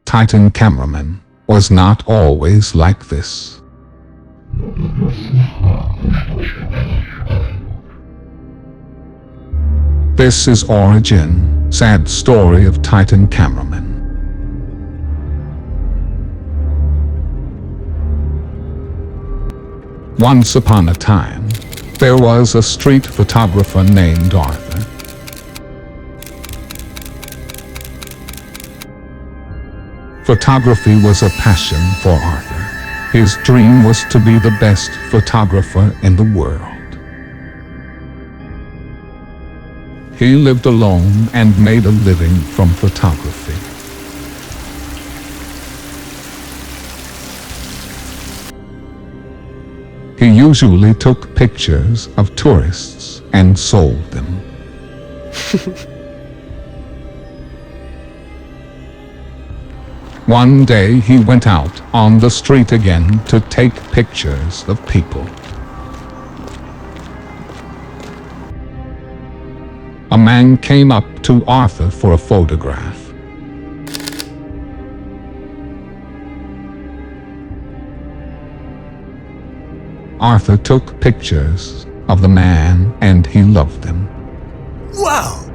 Titan Cameraman was not always like this. This is Origin, sad story of Titan Cameraman. Once upon a time, there was a street photographer named Arthur. Photography was a passion for Arthur. His dream was to be the best photographer in the world. He lived alone and made a living from photography. He usually took pictures of tourists and sold them. One day he went out on the street again to take pictures of people. A man came up to Arthur for a photograph. Arthur took pictures of the man and he loved them. Wow!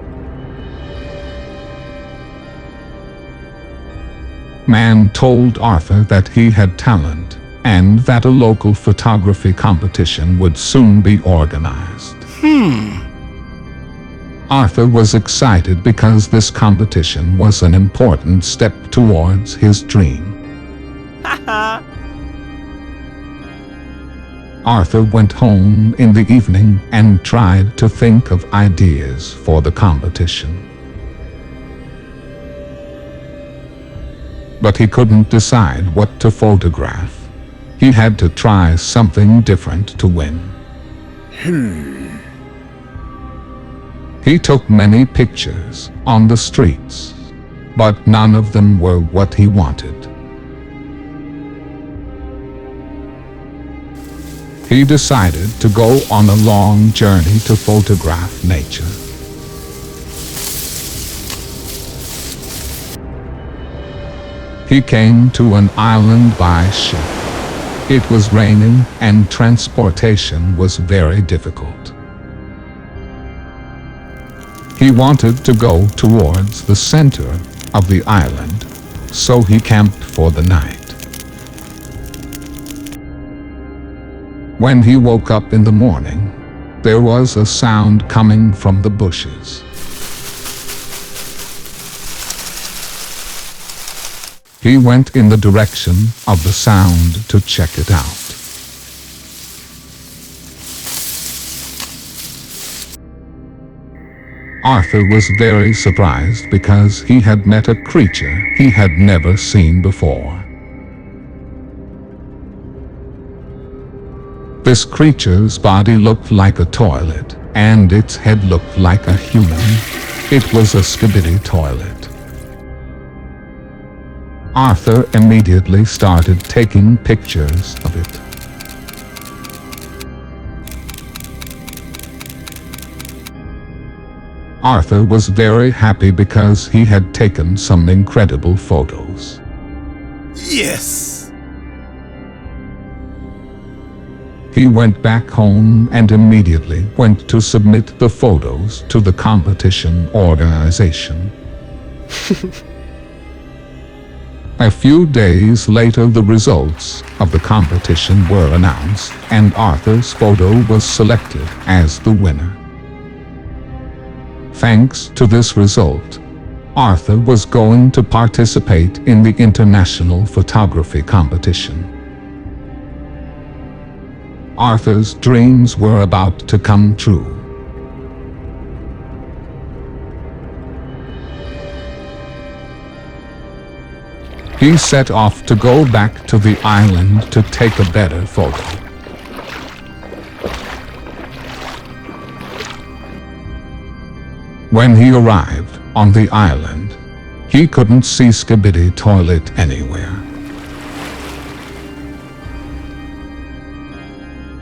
Man told Arthur that he had talent and that a local photography competition would soon be organized. Arthur was excited because this competition was an important step towards his dream. Arthur went home in the evening and tried to think of ideas for the competition. But he couldn't decide what to photograph. He had to try something different to win. He took many pictures on the streets, but none of them were what he wanted. He decided to go on a long journey to photograph nature. He came to an island by ship. It was raining and transportation was very difficult. He wanted to go towards the center of the island, so he camped for the night. When he woke up in the morning, there was a sound coming from the bushes. He went in the direction of the sound to check it out. Arthur was very surprised because he had met a creature he had never seen before. This creature's body looked like a toilet, and its head looked like a human. It was a Skibidi Toilet. Arthur immediately started taking pictures of it. Arthur was very happy because he had taken some incredible photos. Yes! He went back home and immediately went to submit the photos to the competition organization. A few days later, the results of the competition were announced, and Arthur's photo was selected as the winner. Thanks to this result, Arthur was going to participate in the international photography competition. Arthur's dreams were about to come true. He set off to go back to the island to take a better photo. When he arrived on the island, he couldn't see Skibidi Toilet anywhere.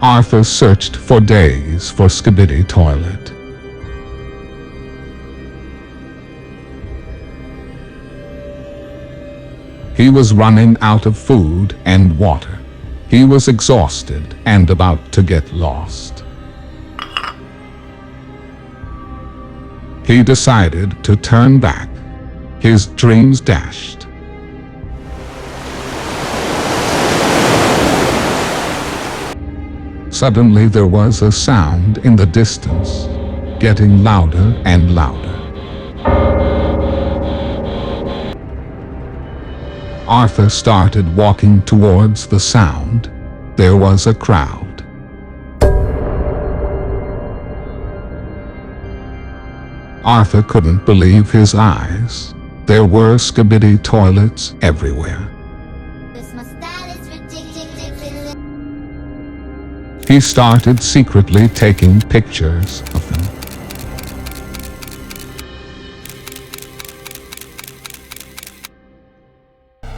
Arthur searched for days for Skibidi Toilet. He was running out of food and water. He was exhausted and about to get lost. He decided to turn back. His dreams dashed. Suddenly there was a sound in the distance, getting louder and louder. Arthur started walking towards the sound. There was a crowd. Arthur couldn't believe his eyes. There were Skibidi toilets everywhere. He started secretly taking pictures of them.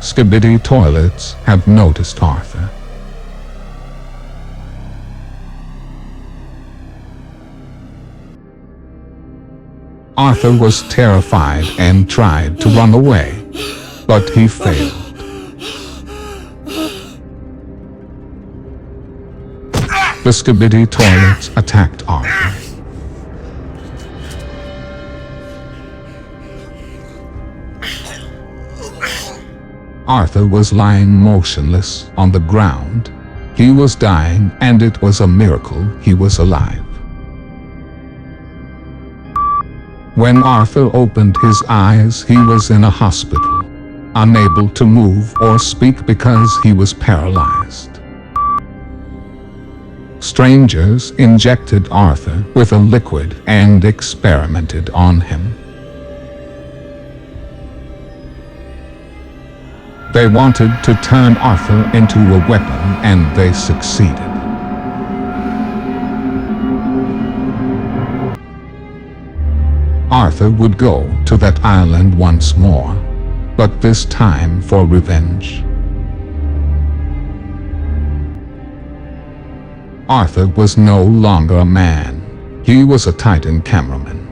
Skibidi toilets have noticed Arthur. Arthur was terrified and tried to run away, but he failed. The Skibidi toilets attacked Arthur. Arthur was lying motionless on the ground. He was dying, and it was a miracle he was alive. When Arthur opened his eyes, he was in a hospital, unable to move or speak because he was paralyzed. Strangers injected Arthur with a liquid and experimented on him. They wanted to turn Arthur into a weapon, and they succeeded. Arthur would go to that island once more, but this time for revenge. Arthur was no longer a man. He was a Titan Cameraman.